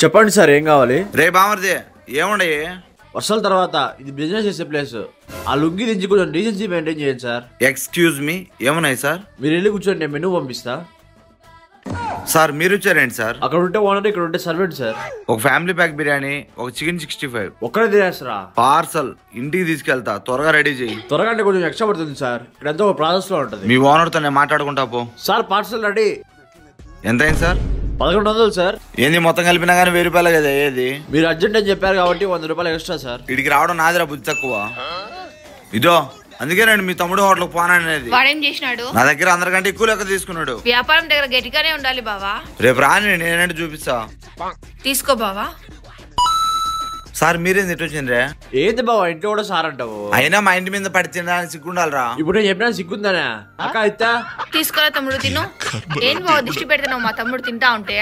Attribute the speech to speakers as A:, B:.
A: చెప్పండి సార్ ఏం కావాలి?
B: రే బామర్ది ఏముండే
A: వర్షాల తర్వాత ఇది బిజినెస్ చేసే ప్లేస్. ఆ లుంగి దించి కొంచెం డీసెన్సీ మెయింటైన్ చేయండి సార్.
B: ఎక్స్క్యూజ్ మీ ఏమున్నాయి సార్?
A: మీరు వెళ్ళి కూర్చోండి, నేను మెనూ పంపిస్తా.
B: సార్ మీరు వచ్చారేంటి సార్?
A: అక్కడ ఉంటే ఓనర్, ఇక్కడ ఉంటే సర్వెంట్ సార్.
B: ఒక ఫ్యామిలీ ప్యాక్ బిర్యానీ, ఒక చికెన్ 65
A: ఒక్కడే తినేస్తారా?
B: పార్సల్ ఇంటికి తీసుకెళ్తా, త్వరగా రెడీ చేయి.
A: త్వరగా అంటే కొంచెం ఎక్స్ట్రా పడుతుంది సార్, ఇక్కడ ఎంతో ప్రాసెస్ లో ఉంటుంది.
B: మీ ఓనర్తో నేను మాట్లాడుకుంటా పో.
A: Sir parcel ready.
B: ఎంత అయింది సార్?
A: 1100 సార్.
B: ఏంది మొత్తం కలిపినా కానీ 1000 రూపాయలు కదా ఏది?
A: మీరు అర్జెంట్ అని చెప్పారు కాబట్టి 100 రూపాయలు ఎక్స్ట్రా సార్.
B: ఇడికి రావడం నాదిరా బుద్ధి తక్కువ. ఇదో అందుకేనండి మీ తమ్ముడు హోటల్కి పోననేది.
C: వాడేం చేసినాడు?
B: నా దగ్గర అందరికంటే ఎక్కువ లెక్క తీసుకున్నాడు.
C: వ్యాపారం దగ్గర గట్టిగానే ఉండాలి బావా.
B: రేపు రాని నేనంటే చూపిస్తా.
C: తీసుకో బావా.
B: సార్ మీరేం తిట్టొచ్చిండ్రే?
A: ఏంది బావా ఇంట్లో కూడా సార్ అంటావు?
B: అయినా మా ఇంటి మీద పడి తినడానికి సిగ్గుండాలరా.
A: ఇప్పుడు నేను చెప్పినా సిగ్గుందానా? అక్క ఇస్తా.
C: తీసుకోరా తమ్ముడు తిను. ఏం బావ దిష్టి పెడతావు మా తమ్ముడు తింటా ఉంటే?